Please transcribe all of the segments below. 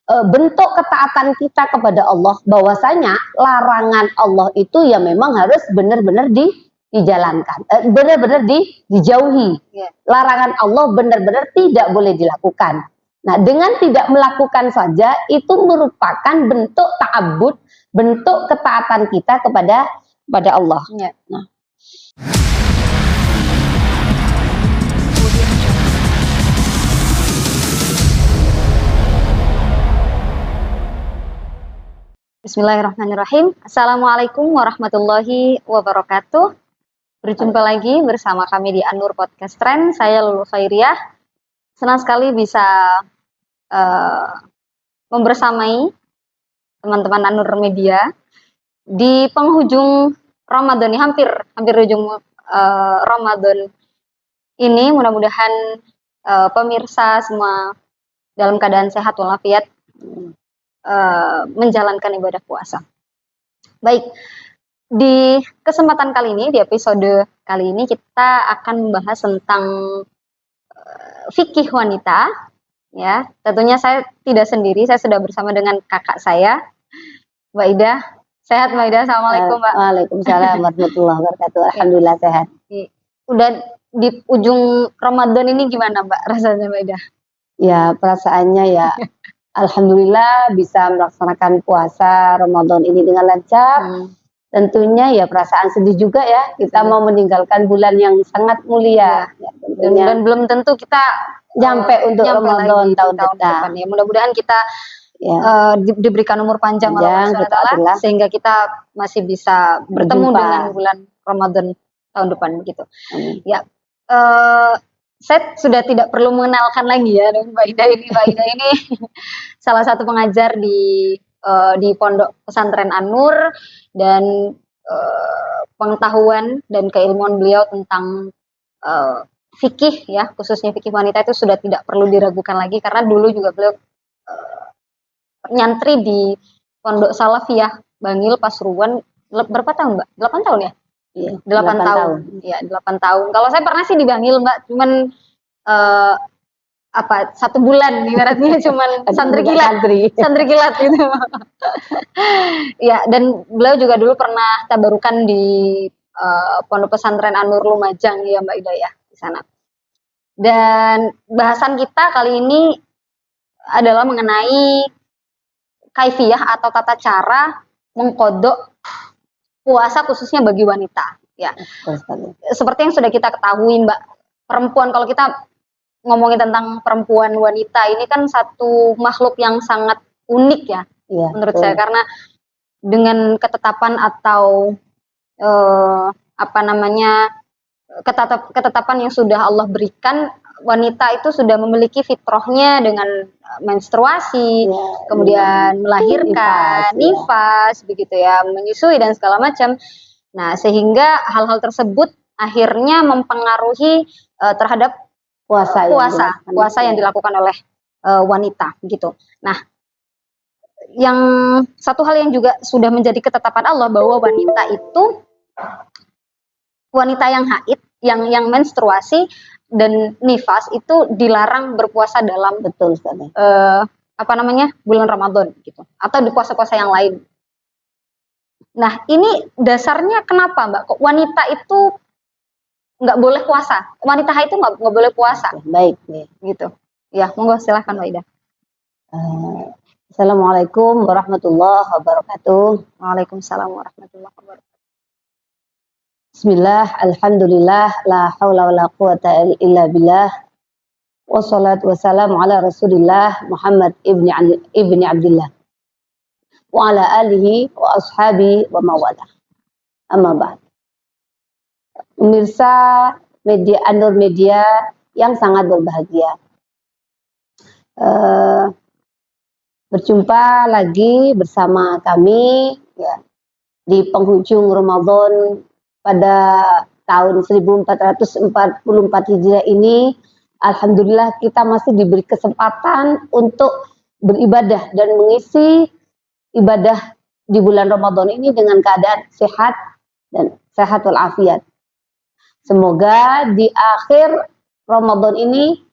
bentuk ketaatan kita kepada Allah, bahwasanya larangan Allah itu ya memang harus benar-benar dijalankan, benar-benar dijauhi. Larangan Allah benar-benar tidak boleh dilakukan. Nah, dengan tidak melakukan saja itu merupakan bentuk ta'abbud, bentuk ketaatan kita kepada Allah. Nah. Bismillahirrahmanirrahim. Assalamualaikum warahmatullahi wabarakatuh. Berjumpa lagi bersama kami di An-Nur Podcast Trend. Saya Lulu Khairiyah. Senang sekali bisa membersamai teman-teman An-Nur Media di penghujung Ramadan ini, hampir ujung Ramadan ini. Mudah-mudahan pemirsa semua dalam keadaan sehat walafiat menjalankan ibadah puasa. Baik, di kesempatan kali ini, di episode kali ini kita akan membahas tentang fikih wanita. Ya, tentunya saya tidak sendiri, saya sudah bersama dengan kakak saya, Mbak Ida. Sehat Mbak Ida? Assalamualaikum Mbak. Waalaikumsalam warahmatullahi wabarakatuh. Alhamdulillah sehat. Udah di ujung Ramadan ini gimana Mbak rasanya Mbak Ida? Ya, perasaannya ya alhamdulillah bisa melaksanakan puasa Ramadan ini dengan lancar. Tentunya ya perasaan sedih juga ya, kita mau meninggalkan bulan yang sangat mulia. Ya, dan belum tentu kita nyampe untuk Ramadan tahun depan. Ya, mudah-mudahan kita diberikan umur panjang oleh Allah SWT, sehingga kita masih bisa bertemu dengan bulan Ramadan tahun depan gitu. Ya, saya sudah tidak perlu mengenalkan lagi ya Mbak Ida ini. Mbak Ida ini salah satu pengajar di Pondok Pesantren An-Nur, dan pengetahuan dan keilmuan beliau tentang fikih ya, khususnya fikih wanita itu sudah tidak perlu diragukan lagi, karena dulu juga beliau nyantri di Pondok Salafiyah Bangil Pasuruan. Berapa tahun Mbak? 8 tahun ya? Iya, 8 tahun. Ya, 8 tahun. Kalau saya pernah sih di Bangil Mbak, cuman 1 bulan ibaratnya, cuman santri kilat gitu. Ya, dan beliau juga dulu pernah tabarukan di Pondok Pesantren An-Nur Lumajang ya Mbak Ida ya, di sana. Dan bahasan kita kali ini adalah mengenai kaifiyah atau tata cara mengkodok puasa khususnya bagi wanita. Ya, seperti yang sudah kita ketahui Mbak, perempuan, kalau kita ngomongin tentang perempuan wanita ini kan satu makhluk yang sangat unik ya, menurut saya, karena dengan ketetapan atau ketetapan yang sudah Allah berikan, wanita itu sudah memiliki fitrahnya dengan menstruasi, kemudian melahirkan, nifas, begitu ya, menyusui dan segala macam. Nah, sehingga hal-hal tersebut akhirnya mempengaruhi terhadap puasa yang dilakukan oleh wanita, gitu. Nah, yang satu hal yang juga sudah menjadi ketetapan Allah, bahwa wanita yang haid, yang menstruasi dan nifas itu dilarang berpuasa dalam bulan Ramadan gitu, atau di puasa-puasa yang lain. Nah, ini dasarnya kenapa Mbak? Kok wanita itu nggak boleh puasa? Wanita haid itu nggak boleh puasa? Baik, gitu. Ya, monggo silahkan Mbak Ida. Assalamualaikum warahmatullahi wabarakatuh. Waalaikumsalam warahmatullahi wabarakatuh. Bismillah, alhamdulillah, la haula wala quwata illa billah. Wassalatu wassalamu ala Rasulillah Muhammad ibni Abdillah wa ala alihi wa ashabi wa mawalah. Amma ba'd. Pemirsa media An-Nur Media yang sangat berbahagia, berjumpa lagi bersama kami ya, di penghujung Ramadan pada tahun 1444 Hijriah ini. Alhamdulillah kita masih diberi kesempatan untuk beribadah dan mengisi ibadah di bulan Ramadan ini dengan keadaan sehat dan sehat walafiat. Semoga di akhir Ramadan ini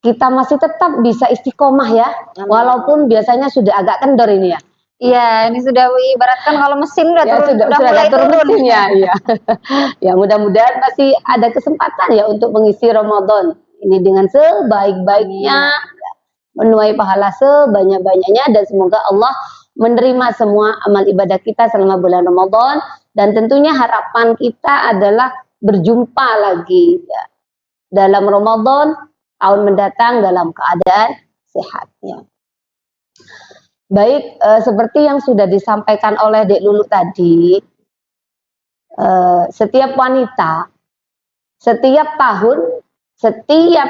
kita masih tetap bisa istiqomah ya, walaupun biasanya sudah agak kendor ini ya. Iya, ini sudah ibaratkan kalau mesin udah Ya, turun, sudah mulai turun turun. mesin ya, iya. Ya mudah-mudahan masih ada kesempatan ya untuk mengisi Ramadan ini dengan sebaik-baiknya, menuai pahala sebanyak-banyaknya, dan semoga Allah menerima semua amal ibadah kita selama bulan Ramadan, dan tentunya harapan kita adalah berjumpa lagi ya, dalam Ramadan tahun mendatang dalam keadaan sehat ya. Baik, seperti yang sudah disampaikan oleh Dek Lulu tadi, setiap wanita, setiap tahun, setiap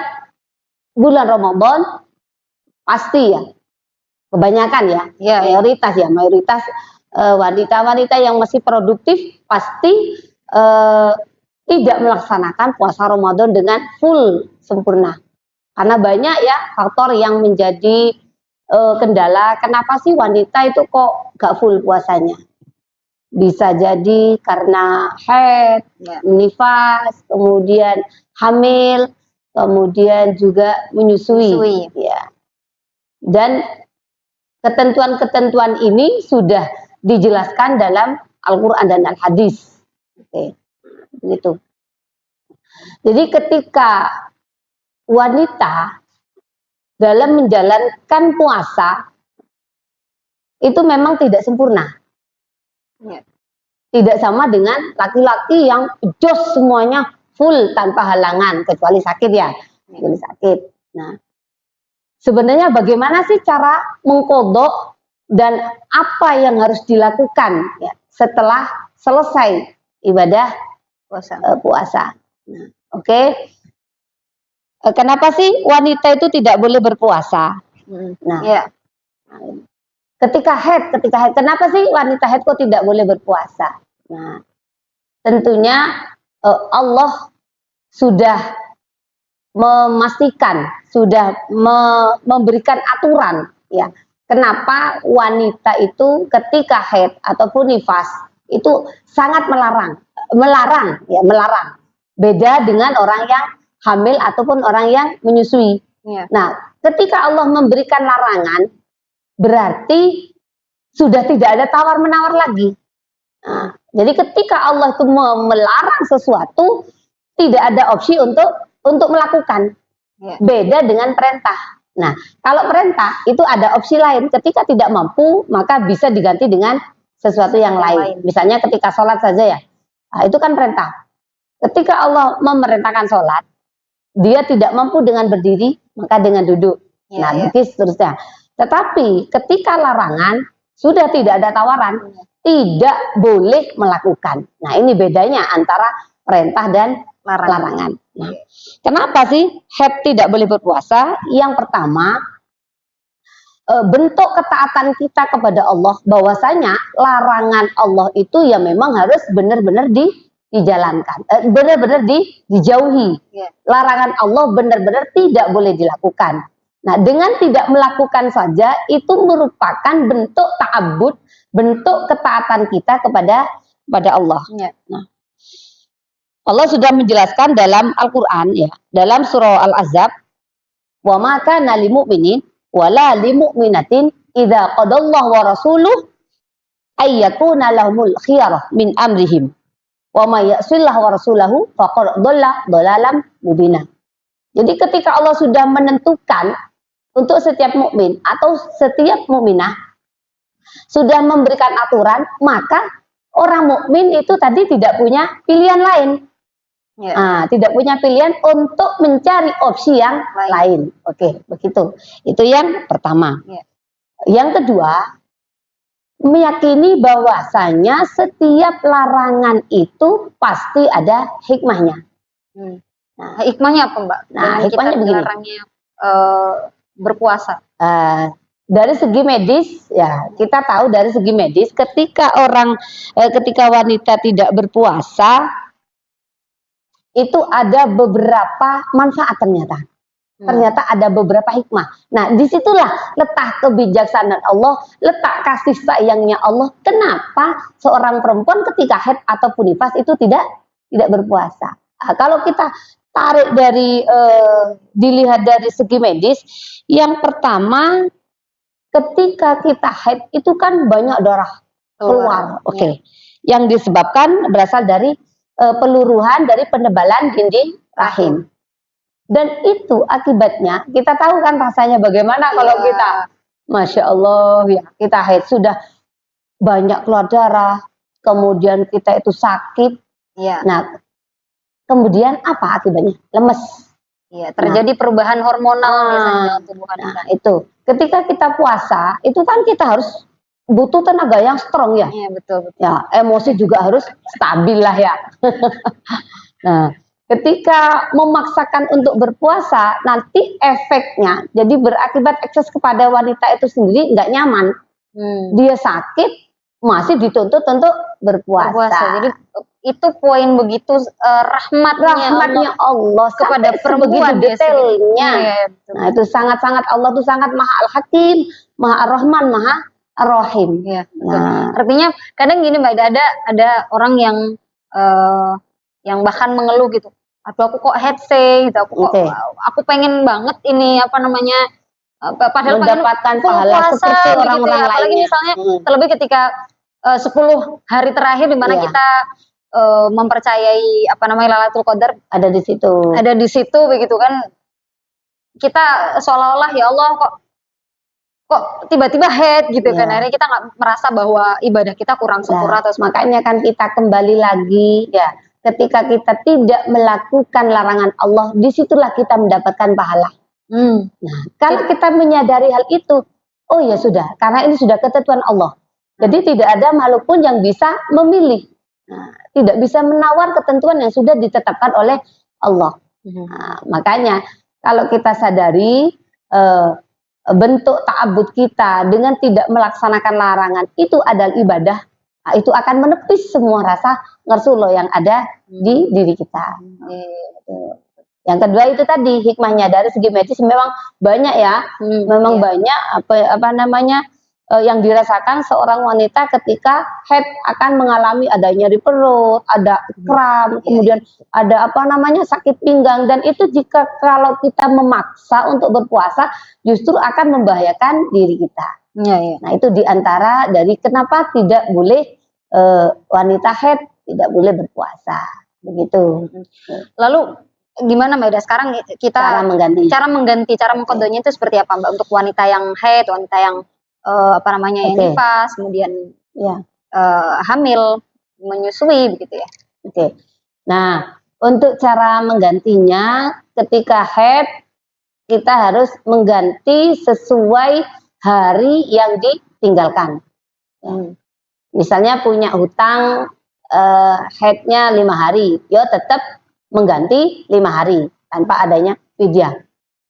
bulan Ramadan, pasti ya, kebanyakan ya, mayoritas wanita-wanita yang masih produktif pasti tidak melaksanakan puasa Ramadan dengan full sempurna. Karena banyak ya faktor yang menjadi kendala, kenapa sih wanita itu kok gak full puasanya? Bisa jadi karena haid, nifas, kemudian hamil, kemudian juga menyusui. Ya. Dan ketentuan-ketentuan ini sudah dijelaskan dalam Al-Quran dan Al-Hadis. Oke, begitu. Jadi ketika wanita dalam menjalankan puasa itu memang tidak sempurna. Tidak sama dengan laki-laki yang jos semuanya full tanpa halangan, kecuali sakit ya. Kecuali sakit. Nah, sebenarnya bagaimana sih cara mengkodok dan apa yang harus dilakukan ya, setelah selesai ibadah puasa. Nah, oke. Kenapa sih wanita itu tidak boleh berpuasa? Nah, ketika haid, kenapa sih wanita haid kok tidak boleh berpuasa? Nah, tentunya Allah sudah memastikan, sudah memberikan aturan ya. Kenapa wanita itu ketika haid ataupun nifas itu sangat melarang. Beda dengan orang yang hamil ataupun orang yang menyusui. Nah, ketika Allah memberikan larangan, berarti sudah tidak ada tawar-menawar lagi. Nah, jadi ketika Allah itu melarang sesuatu, tidak ada opsi untuk melakukan. Beda dengan perintah. Nah, kalau perintah itu ada opsi lain. Ketika tidak mampu, maka bisa diganti dengan sesuatu yang lain. Misalnya ketika sholat saja ya. Nah, itu kan perintah. Ketika Allah memerintahkan sholat, dia tidak mampu dengan berdiri, maka dengan duduk. Begitu seterusnya. Tetapi ketika larangan, sudah tidak ada tawaran, tidak boleh melakukan. Nah, ini bedanya antara perintah dan larangan. Nah, kenapa sih haid tidak boleh berpuasa? Yang pertama, bentuk ketaatan kita kepada Allah, bahwasanya larangan Allah itu ya memang harus benar-benar dijalankan, benar-benar dijauhi. Larangan Allah benar-benar tidak boleh dilakukan. Nah, dengan tidak melakukan saja itu merupakan bentuk ta'abbud, bentuk ketaatan kita kepada Allah. Nah, Allah sudah menjelaskan dalam Al-Quran ya, dalam surah Al-Ahzab, wa ma kana lil mu'minin wala lil mu'minatin idza qadallahu wa rasuluhu ay yakuna lahumul khiyarah min amrihim. Wa may ya'sillahu wa rasulahu faqad dhalla dhalalan mubina. Jadi ketika Allah sudah menentukan untuk setiap mukmin atau setiap mukminah sudah memberikan aturan, maka orang mukmin itu tadi tidak punya pilihan lain. Nah, tidak punya pilihan untuk mencari opsi yang lain. Oke, begitu. Itu yang pertama. Yang kedua, meyakini bahwasanya setiap larangan itu pasti ada hikmahnya. Nah, hikmahnya apa, Mbak? Nah, hikmahnya begini. Larangnya berpuasa. Dari segi medis, ya kita tahu dari segi medis, ketika wanita tidak berpuasa, itu ada beberapa manfaat ternyata. Ternyata ada beberapa hikmah. Nah, disitulah letak kebijaksanaan Allah, letak kasih sayangnya Allah. Kenapa seorang perempuan ketika haid ataupun nifas itu tidak berpuasa? Nah, kalau kita tarik dari dilihat dari segi medis, yang pertama ketika kita haid itu kan banyak darah keluar, oke. Yang disebabkan berasal dari peluruhan dari penebalan dinding rahim. Dan itu akibatnya kita tahu kan rasanya bagaimana kalau kita, Masya Allah ya, kita haid sudah banyak keluar darah, kemudian kita itu sakit. Nah, kemudian apa akibatnya? Lemes. Terjadi perubahan hormonal biasanya dalam tubuh kita. Nah, itu. Ketika kita puasa, itu kan kita harus butuh tenaga yang strong ya. Iya, betul. Ya, emosi juga harus stabil lah ya. Nah, ketika memaksakan untuk berpuasa, nanti efeknya jadi berakibat ekses kepada wanita itu sendiri nggak nyaman. Dia sakit, masih dituntut untuk berpuasa. Jadi itu poin begitu rahmatnya Allah kepada perempuan, detailnya. Nah, itu sangat-sangat, Allah itu sangat Maha Al-Hakim, Maha Ar-Rahman, Maha Ar-Rahim. Nah, artinya kadang gini Mbak, ada orang yang bahkan mengeluh gitu. Aduh, aku kok headset gitu, aku pengen banget ini apa namanya, padahal mendapatkan pahala seperti orang-orang lain. Apalagi misalnya terlebih ketika 10 hari terakhir di mana kita mempercayai apa namanya Lailatul Qadar ada di situ begitu kan, kita seolah-olah ya Allah kok tiba-tiba head gitu kan, akhirnya kita nggak merasa bahwa ibadah kita kurang sempurna. Terus makanya kan kita kembali lagi ya, ketika kita tidak melakukan larangan Allah, disitulah kita mendapatkan pahala. Nah, kalau kita menyadari hal itu, oh ya sudah, karena ini sudah ketentuan Allah. Jadi tidak ada makhluk pun yang bisa memilih. Nah, tidak bisa menawar ketentuan yang sudah ditetapkan oleh Allah. Nah, makanya kalau kita sadari bentuk ta'abbud kita dengan tidak melaksanakan larangan itu adalah ibadah, nah, itu akan menepis semua rasa ngersuloh yang ada di diri kita. Yang kedua itu tadi hikmahnya dari segi medis memang banyak ya, memang banyak apa namanya yang dirasakan seorang wanita ketika haid, akan mengalami ada nyeri perut, ada kram, kemudian ada apa namanya sakit pinggang, dan itu jika kalau kita memaksa untuk berpuasa justru akan membahayakan diri kita. Nah, itu diantara dari kenapa tidak boleh wanita haid tidak boleh berpuasa, begitu. Lalu gimana Mbak Ida sekarang kita cara mengkodenya itu seperti apa Mbak untuk wanita yang haid, wanita yang apa namanya yang nifas, kemudian hamil, menyusui begitu ya. Nah, untuk cara menggantinya ketika haid kita harus mengganti sesuai hari yang ditinggalkan. Misalnya punya hutang haidnya 5 hari, ya tetap mengganti 5 hari tanpa adanya fidyah.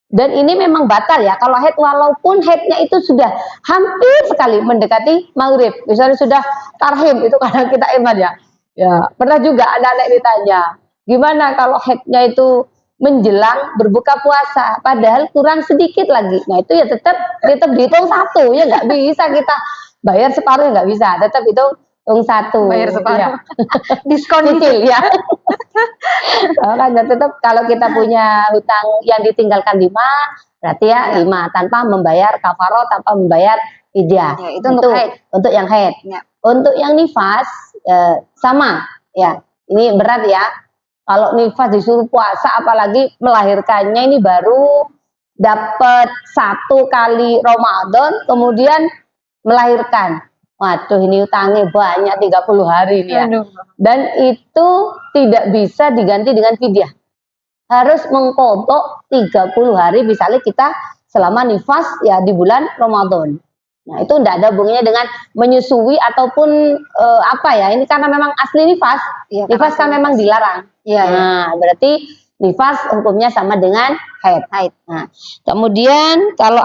Dan ini memang batal ya kalau haid, walaupun haidnya itu sudah hampir sekali mendekati maghrib, misalnya sudah tarhim, itu kadang kita iman ya. Ya, pernah juga anak-anak ditanya, gimana kalau haidnya itu menjelang berbuka puasa, padahal kurang sedikit lagi. Nah, itu ya tetap dihitung 1, ya nggak bisa kita bayar separuh, nggak bisa, tetap hitung 1. Bayar separuh. Ya. Diskon kecil ya. Karena tetap kalau kita punya hutang yang ditinggalkan 5, berarti ya 5 tanpa membayar kafaroh, tanpa membayar fidyah. Ya, itu untuk yang haid. Ya. Untuk yang nifas sama ya. Ini berat ya. Kalau nifas disuruh puasa, apalagi melahirkannya ini baru dapat 1 kali Ramadan, kemudian melahirkan. Waduh, ini utangnya banyak 30 hari ini ya. Dan itu tidak bisa diganti dengan fidyah. Harus mengkodok 30 hari misalnya kita selama nifas ya di bulan Ramadan. Nah, itu tidak ada hubungannya dengan menyusui ataupun apa ya. Ini karena memang asli nifas. Nifas kan memang dilarang. Nah, berarti nifas hukumnya sama dengan haid. Nah, kemudian kalau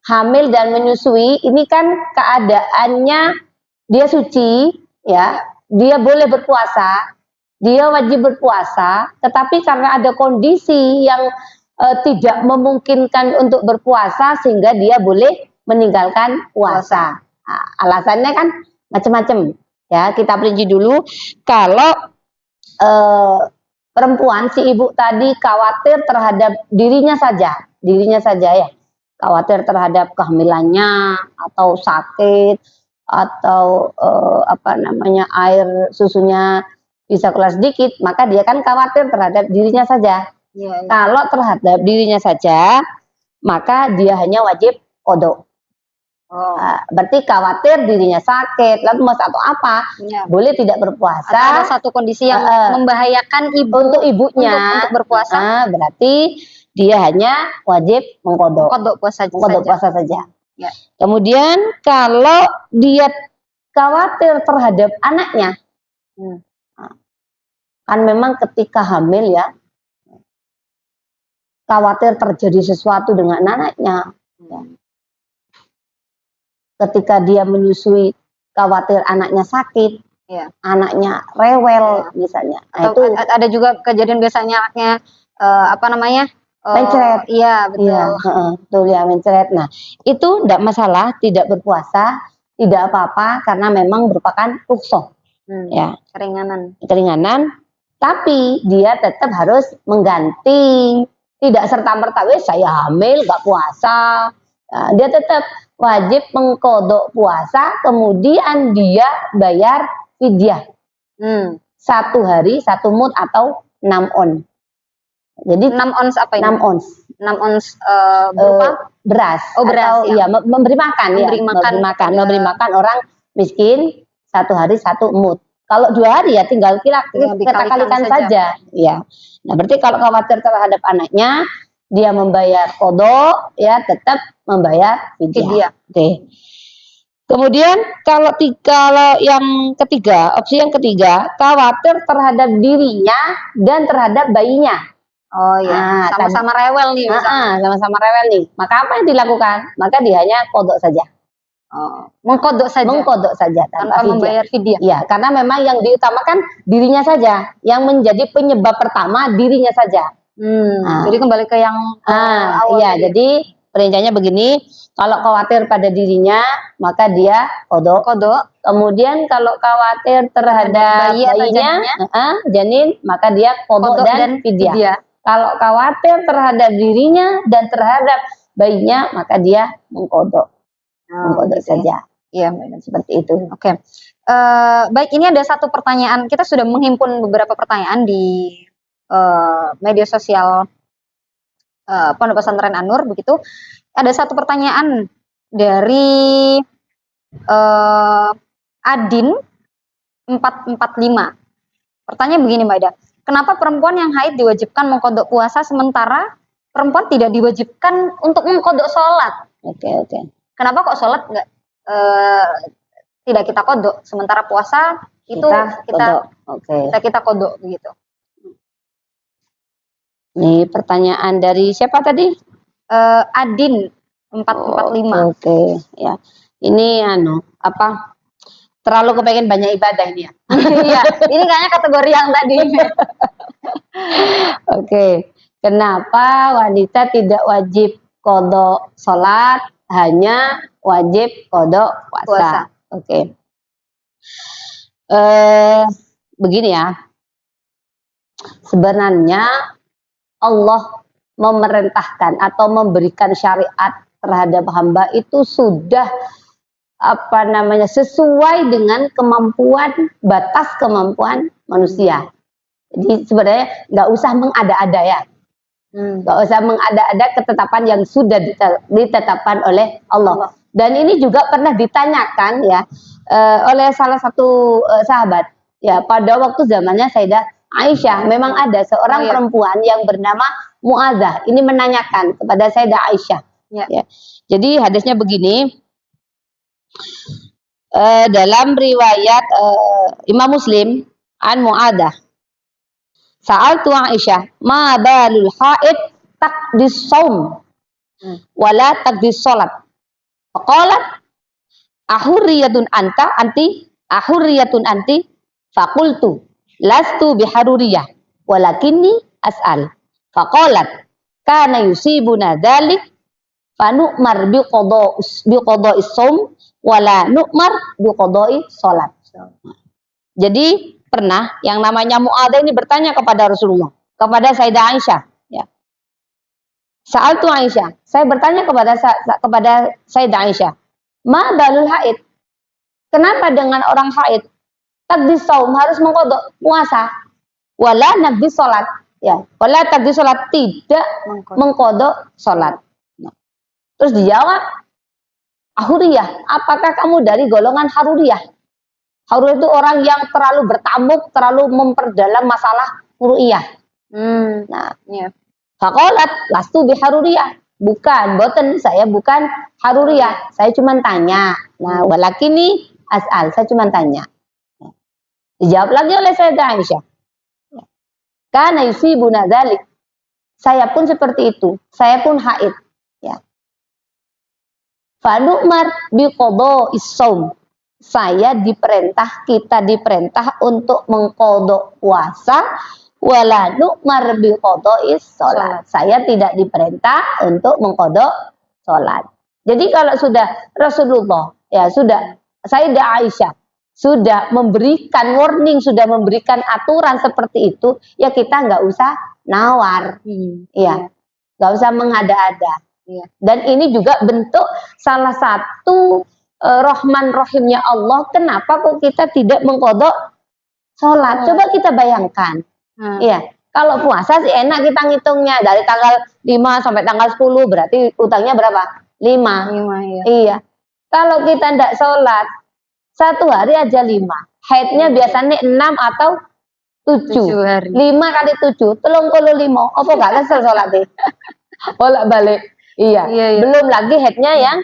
hamil dan menyusui, ini kan keadaannya dia suci ya, dia boleh berpuasa, dia wajib berpuasa, tetapi karena ada kondisi yang tidak memungkinkan untuk berpuasa sehingga dia boleh meninggalkan puasa. Nah, alasannya kan macam-macam ya, kita perinci dulu. Kalau perempuan, si ibu tadi khawatir terhadap dirinya saja ya, khawatir terhadap kehamilannya atau sakit atau apa namanya, air susunya bisa keluar sedikit, maka dia kan khawatir terhadap dirinya saja. Iya, iya. Kalau terhadap dirinya saja, maka dia hanya wajib qadha. Oh, Berarti khawatir dirinya sakit, lemes atau apa, iya. boleh tidak Atau ada berpuasa. satu kondisi yang membahayakan ibu Untuk ibunya, untuk berpuasa, berarti dia hanya wajib mengqadha. qadha puasa Mengqadha saja. puasa saja. Ya. Kemudian kalau dia khawatir terhadap anaknya, kan memang ketika hamil ya, khawatir terjadi sesuatu dengan anaknya. Ketika dia menyusui, khawatir anaknya sakit, Iya. anaknya rewel misalnya. Nah, Atau itu ada juga kejadian biasanya anaknya apa namanya? mencret. Iya, betul. Iya, betul ya, mencret. Nah, itu tidak masalah, tidak berpuasa, tidak apa-apa karena memang merupakan rukhsah. Ya, keringanan, tapi dia tetap harus mengganti, tidak serta-merta saya hamil gak puasa. Nah, dia tetap wajib mengqadha puasa, kemudian dia bayar fidyah. 1 hari 1 mud atau 6 on. Jadi 6 ons apa ini? 6 ons. 6 ons berupa beras. Oh, beras, atau ya. Memberi makan ya. Memberi makan orang miskin 1 hari 1 mud. Kalau 2 hari ya tinggal kita kalikan saja. Ya. Nah, berarti kalau khawatir terhadap anaknya, dia membayar qadha, ya tetap membayar fidyah. Oke. Kemudian kalau yang ketiga, opsi yang ketiga, khawatir terhadap dirinya dan terhadap bayinya. Oh ya, sama-sama rewel nih. Sama-sama rewel nih. Maka apa yang dilakukan? Maka dia hanya qadha saja. Mengqadha saja tanpa membayar fidyah. Ya, karena memang yang diutamakan dirinya saja, yang menjadi penyebab pertama dirinya saja. Jadi kembali ke yang awal. Iya, jadi perinciannya begini, kalau khawatir pada dirinya, maka dia qadha. Kemudian kalau khawatir terhadap bayinya, janin, maka dia qadha dan fidyah. Kalau khawatir terhadap dirinya dan terhadap bayinya, maka dia mengqadha. Mengqadha saja. Iya, seperti itu. Oke. Baik, ini ada satu pertanyaan. Kita sudah menghimpun beberapa pertanyaan di media sosial Pondok Pesantren An-Nur begitu. Ada satu pertanyaan dari Adin 445. Pertanyaan begini, Mbak Ida. Kenapa perempuan yang haid diwajibkan mengqadha puasa sementara perempuan tidak diwajibkan untuk mengqadha sholat? Oke. Kenapa kok sholat tidak kita qadha, sementara puasa itu kita qadha begitu? Ini pertanyaan dari siapa tadi? Adin 445. Oke, ya. Ini terlalu kepengen banyak ibadah ini ya. Iya, ini kayaknya kategori yang tadi. Oke. Kenapa wanita tidak wajib qadha sholat, hanya wajib qadha puasa? Oke. Begini ya. Sebenarnya Allah memerintahkan atau memberikan syariat terhadap hamba itu sudah sesuai dengan batas kemampuan manusia. Jadi sebenarnya nggak usah mengada-ada ya, nggak usah mengada-ada ketetapan yang sudah ditetapkan oleh Allah. Dan ini juga pernah ditanyakan ya oleh salah satu sahabat ya, pada waktu zamannya Sayyidah Aisyah. Memang ada seorang perempuan yang bernama Mu'adzah. Ini menanyakan kepada Sayyidah Aisyah. Ya. Jadi hadisnya begini. Dalam riwayat Imam Muslim an Mu'adzah. Sa'altu Aisyah, ma balul haid taqdis shaum wala taqdis salat. Faqalat ahurriyatun anti faqultu lastu biharuriyah walakinni as'al. Faqalat kana yusibuna dzalik fanu'mar biqada'is shaum wala nu'mar biqada'i shalat. Jadi pernah yang namanya Mu'adz ini bertanya kepada Rasulullah, kepada Sayyidah Aisyah, ya. Saat itu Aisyah, saya bertanya kepada Sayyidah Aisyah, ma balul haid? Kenapa dengan orang haid taqdis saum harus mengqadha puasa, wala naqdis salat, ya, wala taqdis salat, tidak mengqadha salat. Nah, terus dijawab, Ahuriyah, apakah kamu dari golongan Haruriyah? Haruriyah itu orang yang terlalu bertamuk, terlalu memperdalam masalah ru'iyah. Nah, Ya. faqalat lastu biharuriyah. Bukan, boten, saya bukan Haruriyah. Saya cuma tanya. Nah, walakini as'al, saya cuma tanya. Dijawab lagi oleh Sayyidah Aisyah. Kana yusibuna dzalik. Saya pun seperti itu. Saya pun haid. Ya. Fa nu'mar biqada'is shaum. Saya diperintah, kita diperintah untuk mengqadha puasa, wala nu'mar biqada'is shalat. Saya tidak diperintah untuk mengqadha salat. Jadi kalau sudah Rasulullah, ya sudah Sayyidah Aisyah sudah memberikan warning, sudah memberikan aturan seperti itu, ya kita nggak usah nawar, ya, nggak usah mengada-ada. Ya. Dan ini juga bentuk salah satu Rahman Rahimnya Allah. Kenapa kok kita tidak mengqadha sholat? Coba kita bayangkan, ya. Kalau puasa sih enak kita ngitungnya dari tanggal 5 sampai tanggal 10 berarti utangnya berapa? 5. Ya. Iya. Kalau kita tidak sholat satu hari aja 5. Haidnya biasanya 6 atau 7. 5 kali 7, 35. Apa gak kesel sholatnya? Bolak-balik. Iya. Belum lagi haidnya yang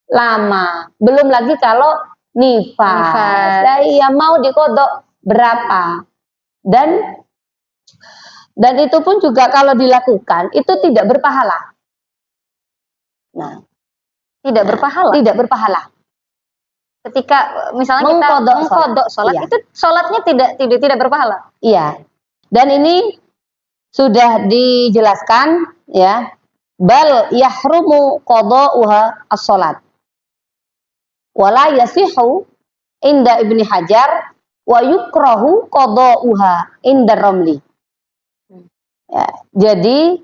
lama. Belum lagi kalau nifas. Nah, iya, mau dikodok berapa? Dan itu pun juga kalau dilakukan itu tidak berpahala. Nah, tidak berpahala. Tidak berpahala. Ketika misalnya kita mengqadha sholat, iya, itu sholatnya tidak berpahala. Iya. Dan ini sudah dijelaskan, ya. Bal yahrumu qada'uha as-sholat. Wala yasihu inda Ibni Hajar wa yukrahu qada'uha inda Ramli. Ya, jadi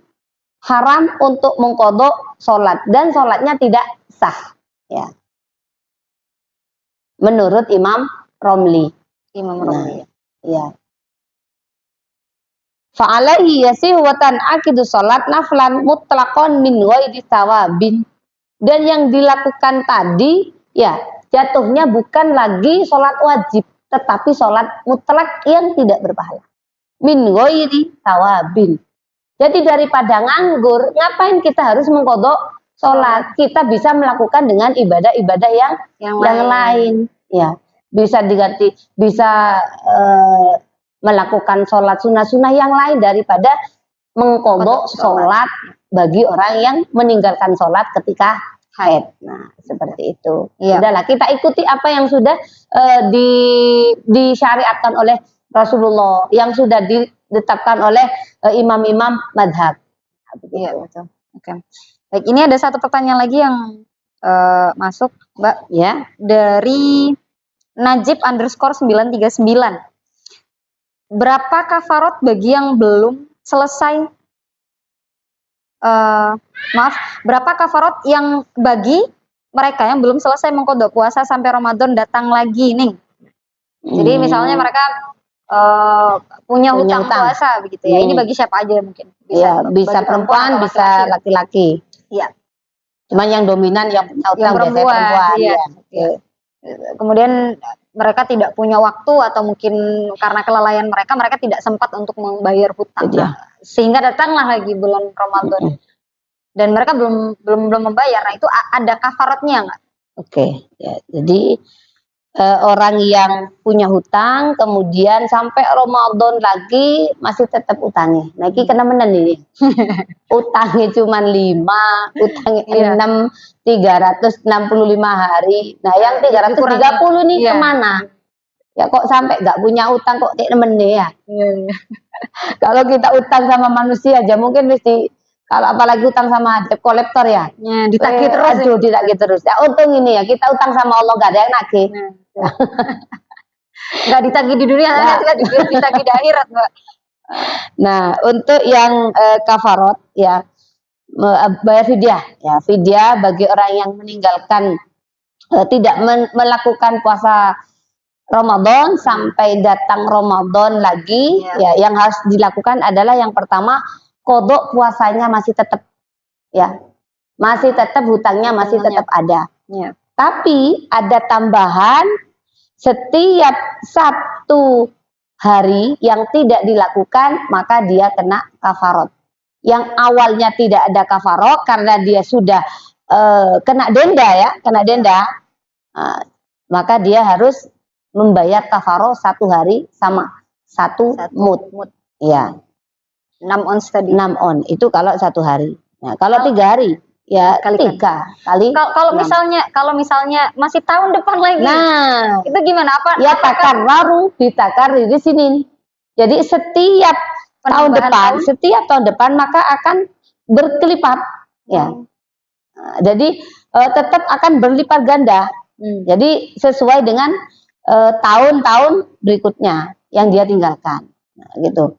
haram untuk mengqadha sholat dan sholatnya tidak sah, ya. Menurut Imam Romli. Ya. Fa'alaihi yasihu wa tan'aqidu sholat naflan mutlaqan min ghairi thawabin. Dan yang dilakukan tadi, ya, jatuhnya bukan lagi sholat wajib, tetapi sholat mutlak yang tidak berpahala. Min ghairi thawabin. Jadi daripada nganggur, ngapain kita harus mengqadha sholat? Kita bisa melakukan dengan ibadah-ibadah yang lain. Ya, bisa diganti, bisa melakukan sholat sunnah-sunnah yang lain daripada mengqadha sholat bagi orang yang meninggalkan sholat ketika haid. Nah, seperti itu. Ya. Sudahlah, kita ikuti apa yang sudah disyariatkan oleh Rasulullah, yang sudah ditetapkan oleh imam-imam madhab. Iya, betul. Oke. Baik, ini ada satu pertanyaan lagi yang masuk, Mbak, ya, dari Najib_939. Berapa kafarot bagi yang belum selesai? Berapa kafarot yang bagi mereka yang belum selesai mengqadha puasa sampai Ramadan datang lagi nih? Jadi misalnya mereka punya hutang puasa begitu ya. Ini bagi siapa aja mungkin? Bisa perempuan, bisa laki-laki. Iya. Cuman yang dominan yang punya hutang biasanya perempuan. Iya. Ya. Kemudian mereka tidak punya waktu atau mungkin karena kelalaian mereka tidak sempat untuk membayar hutang. Sehingga datanglah lagi bulan Ramadan. Dan mereka belum membayar. Nah, itu ada kafaratnya nggak? Oke. Ya, jadi orang yang punya hutang kemudian sampai Ramadan lagi masih tetap utangnya. Nah, ini kena menen ini. Utangnya cuma 5, utangnya 6, 365 hari. Nah, yang 330 nih kemana? Ya kok sampai nggak punya utang kok nemen ya. Kalau kita utang sama manusia aja mungkin mesti, kalau apalagi utang sama debt collector ya. Ditagih terus. Aduh, ditagih terus. Ya untung ini ya kita utang sama Allah, nggak ada yang nagih. Nggak ditagih di dunia, Ya. nanti ditagih di akhirat, Mbak. Nah, untuk yang kafarot ya, bayar fidyah ya, fidyah bagi orang yang meninggalkan tidak melakukan puasa Ramadan sampai datang Ramadan lagi ya, yang harus dilakukan adalah yang pertama, kodok puasanya masih tetap ya, masih tetap hutangnya masih tetap ada. Ya. Tapi ada tambahan, setiap Sabtu hari yang tidak dilakukan maka dia kena kafarot. Yang awalnya tidak ada kafarot karena dia sudah kena denda ya, kena denda, maka dia harus membayar kafarot 1 hari sama 1 mud. Ya. 6 ons tadi. 6 on itu kalau 1 hari. Nah, kalau 3 hari ya kali 3 kali. Kalau misalnya masih tahun depan lagi. Nah, itu gimana? Apa? Ya takarraru ditakar di sini. Jadi setiap tahun depan maka akan berkelipat ya. Nah, jadi tetap akan berlipat ganda. Jadi sesuai dengan tahun-tahun berikutnya yang dia tinggalkan. Nah, gitu.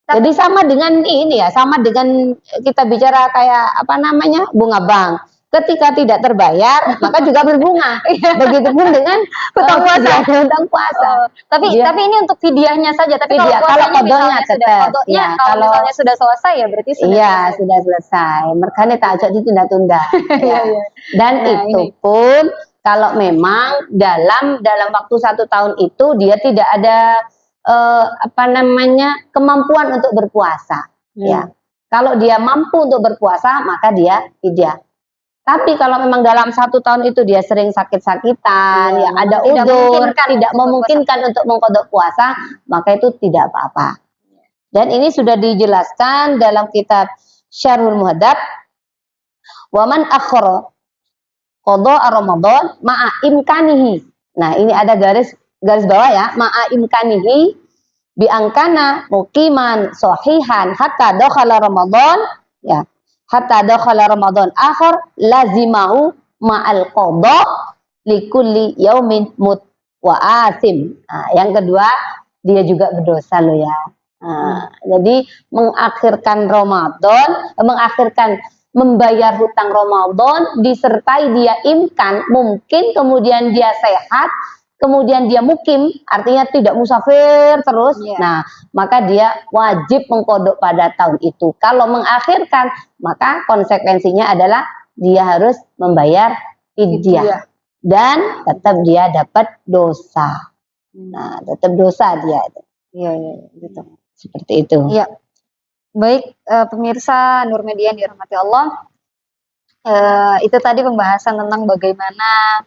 Jadi sama dengan ini ya, sama dengan kita bicara kayak apa namanya, bunga bank. Ketika tidak terbayar, maka juga berbunga. Begitupun dengan hutang puasa. Tapi ini untuk fidyahnya saja. Tapi kalau kodoknya tetap. Kalau misalnya sudah selesai ya berarti sudah. Iya, sudah selesai. Merkanya tak ditunda-tunda. Dan itu pun kalau memang dalam waktu 1 tahun itu dia tidak ada kemampuan untuk berpuasa. Ya, kalau dia mampu untuk berpuasa maka dia fidyah. Tapi kalau memang dalam 1 tahun itu dia sering sakit-sakitan, ya ada udzur, tidak memungkinkan untuk mengqadha puasa, maka itu tidak apa-apa. Dan ini sudah dijelaskan dalam kitab Syarhul Muhadzab, wa man akhara qadha Ramadan ma'a imkanihi. Nah, ini ada garis bawah ya, ma'a imkanihi bi angkana muqiman sahihan hatta dakhala Ramadan ya. Hatta dakhala Ramadan akhir lazimahu ma'al qadha likulli yaumin mut wa asim. Nah, yang kedua dia juga berdosa loh ya. Nah, jadi mengakhirkan membayar hutang Ramadan disertai dia imkan, mungkin kemudian dia sehat, kemudian dia mukim, artinya tidak musafir terus. Nah, maka dia wajib mengkodok pada tahun itu. Kalau mengakhirkan, maka konsekuensinya adalah dia harus membayar fidyah. Dan tetap dia dapat dosa. Nah, tetap dosa dia. Iya, gitu. Seperti itu. Iya. Baik, pemirsa Nur Media yang dirahmati Allah. Itu tadi pembahasan tentang bagaimana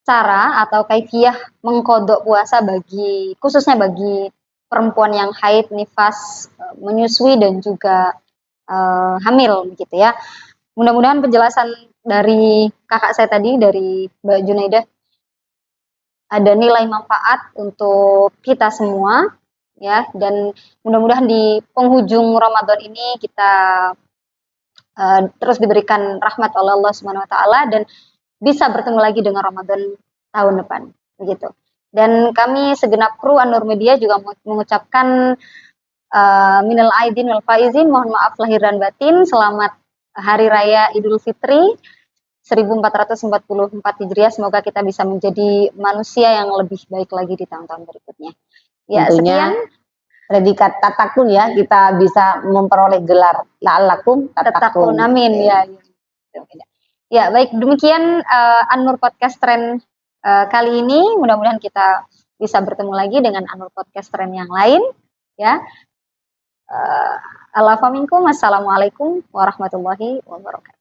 cara atau kaifiyah mengkodok puasa khususnya bagi perempuan yang haid, nifas, menyusui dan juga hamil gitu ya. Mudah-mudahan penjelasan dari kakak saya tadi, dari Mbak Junaidah, ada nilai manfaat untuk kita semua ya, dan mudah-mudahan di penghujung Ramadan ini kita terus diberikan rahmat oleh Allah Subhanahu wa taala dan bisa bertemu lagi dengan Ramadan tahun depan, begitu. Dan kami segenap kru An-Nur Media juga mengucapkan minal aidin wal faizin, mohon maaf lahir dan batin, selamat Hari Raya Idul Fitri 1444 Hijriah. Semoga kita bisa menjadi manusia yang lebih baik lagi di tahun-tahun berikutnya. Ya, tentunya, sekian predikat tatakun ya, kita bisa memperoleh gelar la'allakum tatakun. Amin ya. Ya, baik, demikian An-Nur Podcast Trend kali ini. Mudah-mudahan kita bisa bertemu lagi dengan An-Nur Podcast Trend yang lain ya. Assalamualaikum warahmatullahi wabarakatuh.